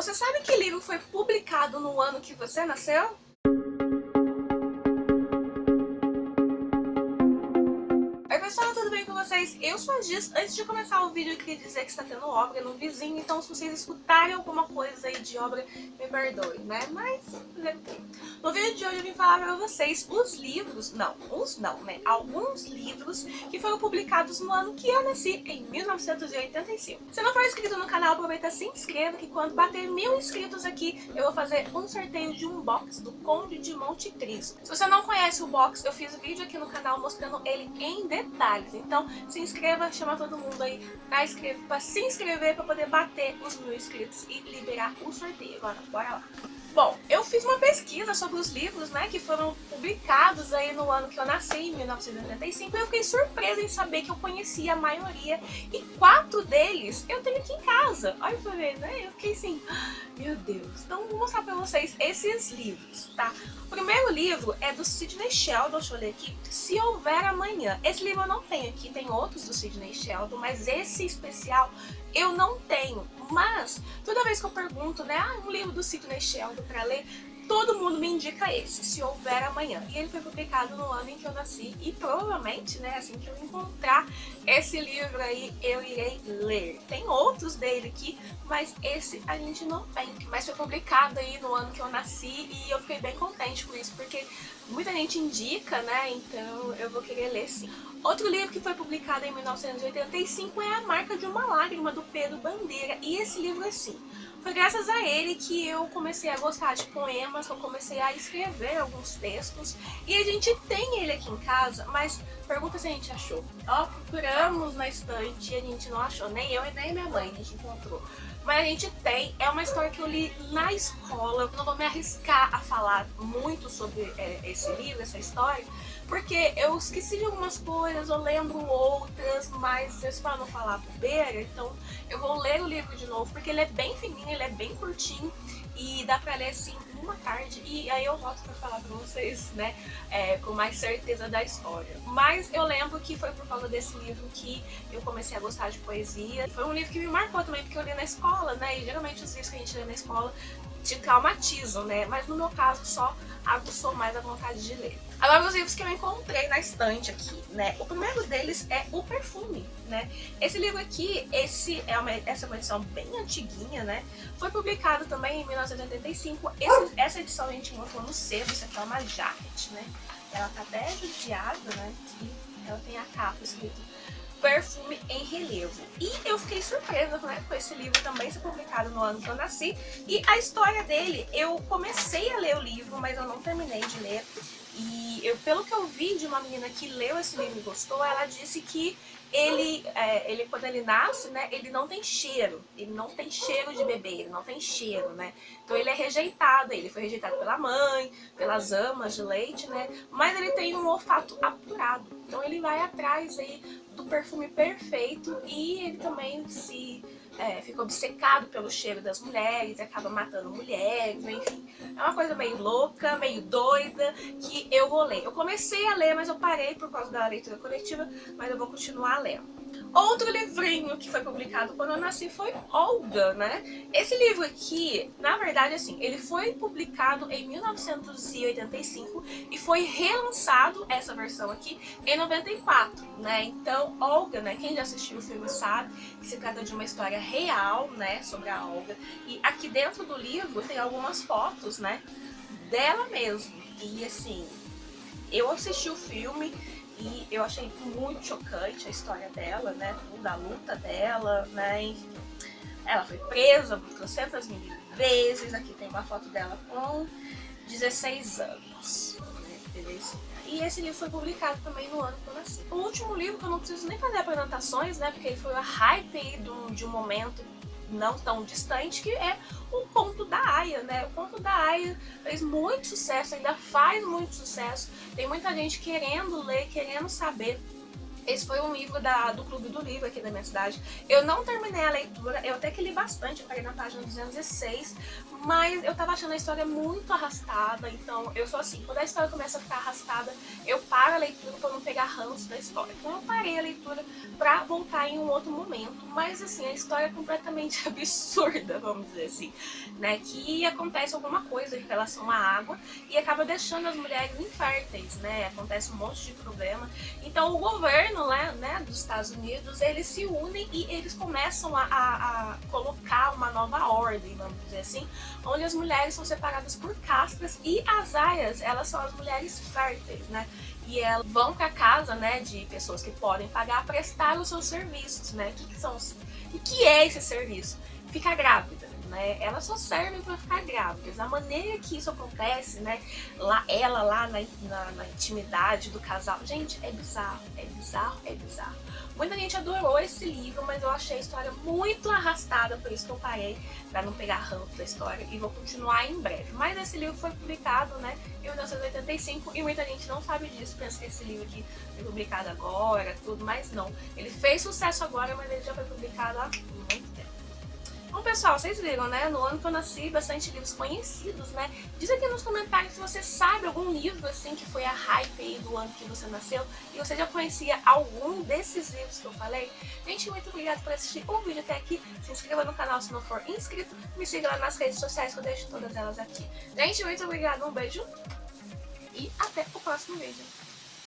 Você sabe que livro foi publicado no ano que você nasceu? Oi pessoal, tudo bem com vocês? Eu sou a Giz. Antes de começar o vídeo eu queria dizer que está tendo obra no vizinho, então se vocês escutarem alguma coisa aí de obra, me perdoem, né? Mas, fazer o quê? No vídeo de hoje eu vim falar pra vocês alguns livros que foram publicados no ano que eu nasci, em 1985. Se não for inscrito no canal, aproveita e se inscreva, que quando bater 1000 inscritos aqui, eu vou fazer um sorteio de um box do Conde de Monte Cristo. Se você não conhece o box, eu fiz vídeo aqui no canal mostrando ele em detalhes. Então se inscreva, chama todo mundo aí pra se inscrever, pra poder bater os 1000 inscritos e liberar o sorteio. Agora, bora lá. Bom, eu fiz uma pesquisa sobre os livros, né, que foram publicados aí no ano que eu nasci, em 1985, e eu fiquei surpresa em saber que eu conhecia a maioria, e 4 deles eu tenho aqui em casa. Olha pra ver, né? Eu fiquei assim, meu Deus. Então vou mostrar pra vocês esses livros, tá? O primeiro livro é do Sidney Sheldon, deixa eu ler aqui, Se Houver Amanhã. Esse livro eu não tenho aqui, tem outros do Sidney Sheldon, mas esse especial eu não tenho. Mas toda vez que eu pergunto, né, um livro do Sidney Sheldon pra ler, todo mundo me indica esse, Se Houver Amanhã. E ele foi publicado no ano em que eu nasci e provavelmente, né, assim que eu encontrar esse livro aí, eu irei ler. Tem outros dele aqui, mas esse a gente não tem. Mas foi publicado aí no ano que eu nasci e eu fiquei bem contente com isso, porque muita gente indica, né, então eu vou querer ler sim. Outro livro que foi publicado em 1985 é A Marca de uma Lágrima, do Pedro Bandeira. E esse livro, assim, foi graças a ele que eu comecei a gostar de poemas, que eu comecei a escrever alguns textos. E a gente tem ele aqui em casa, mas pergunta se a gente achou. Ó, procuramos na estante e a gente não achou, nem eu e nem minha mãe a gente encontrou. Mas a gente tem, é uma história que eu li na escola. Eu não vou me arriscar a falar muito sobre esse livro, essa história, porque eu esqueci de algumas coisas, eu lembro outras, mas eu espero não falar bobeira, então eu vou ler o livro de novo, porque ele é bem fininho, ele é bem curtinho e dá pra ler assim uma tarde, e aí eu volto pra falar pra vocês, né, com mais certeza da história. Mas eu lembro que foi por causa desse livro que eu comecei a gostar de poesia. Foi um livro que me marcou também, porque eu li na escola, né, e geralmente os livros que a gente lê na escola te traumatizam, né? Mas no meu caso só aguçou mais a vontade de ler. Agora, os livros que eu encontrei na estante aqui, né? O primeiro deles é O Perfume, né? Esse livro aqui, essa é uma edição bem antiguinha, né? Foi publicado também em 1985. Essa edição a gente encontrou no sebo, isso aqui é uma jacket, né? Ela tá até judiada, né? Aqui ela tem a capa escrito Perfume em Relevo. E eu fiquei surpresa, né, com esse livro também ser publicado no ano que eu nasci. E a história dele, eu comecei a ler o livro, mas eu não terminei de ler. E pelo que eu vi de uma menina que leu esse livro e gostou, ela disse que ele quando ele nasce, né, ele não tem cheiro de bebê, ele não tem cheiro, né, então ele é rejeitado, ele foi rejeitado pela mãe, pelas amas de leite, né, mas ele tem um olfato apurado, então ele vai atrás aí do perfume perfeito e ele também fica obcecado pelo cheiro das mulheres, acaba matando mulheres, enfim. É uma coisa meio louca, meio doida, que eu vou ler. Eu comecei a ler, mas eu parei por causa da leitura coletiva, mas eu vou continuar lendo. Outro livrinho que foi publicado quando eu nasci foi Olga, né? Esse livro aqui, na verdade, assim, ele foi publicado em 1985 e foi relançado, essa versão aqui, em 94, né? Então, Olga, né? Quem já assistiu o filme sabe que se trata de uma história real, né? Sobre a Olga. E aqui dentro do livro tem algumas fotos, né? Dela mesmo. E, assim, eu assisti o filme e eu achei muito chocante a história dela, né, da luta dela, né, enfim. Ela foi presa 300 mil vezes, aqui tem uma foto dela com 16 anos, né, beleza? E esse livro foi publicado também no ano que eu nasci. O último livro, que eu não preciso nem fazer apresentações, né, porque ele foi a hype aí de um momento não tão distante, que é O Conto da Aia, né? O Conto da Aia fez muito sucesso, ainda faz muito sucesso. Tem muita gente querendo ler, querendo saber Esse foi um livro do Clube do Livro aqui da minha cidade. Eu não terminei a leitura, eu até que li bastante, eu parei na página 206, mas eu tava achando a história muito arrastada, então eu sou assim, quando a história começa a ficar arrastada, eu paro a leitura pra não pegar ranço da história. Então eu parei a leitura pra voltar em um outro momento, mas assim, a história é completamente absurda, vamos dizer assim, né, que acontece alguma coisa em relação à água e acaba deixando as mulheres inférteis, né, acontece um monte de problema. Então o governo, né, dos Estados Unidos, eles se unem e eles começam a colocar uma nova ordem, vamos dizer assim, onde as mulheres são separadas por castas e as aias, elas são as mulheres férteis, né, e elas vão para casa, né, de pessoas que podem pagar, prestar os seus serviços, né, o que é esse serviço? Ficar grávida. Né? Elas só servem para ficar grávidas. A maneira que isso acontece, né? Ela lá na intimidade do casal. Gente, é bizarro, é bizarro, é bizarro. Muita gente adorou esse livro, mas eu achei a história muito arrastada, por isso que eu parei, para não pegar ranço da história, e vou continuar em breve. Mas esse livro foi publicado, né, em 1985, e muita gente não sabe disso, pensa que esse livro aqui foi publicado agora, tudo, mas não. Ele fez sucesso agora, mas ele já foi publicado há muito tempo. Bom, pessoal, vocês viram, né? No ano que eu nasci, bastante livros conhecidos, né? Diz aqui nos comentários se você sabe algum livro, assim, que foi a hype aí do ano que você nasceu e você já conhecia algum desses livros que eu falei. Gente, muito obrigada por assistir o vídeo até aqui. Se inscreva no canal se não for inscrito. Me siga lá nas redes sociais que eu deixo todas elas aqui. Gente, muito obrigada, um beijo e até o próximo vídeo.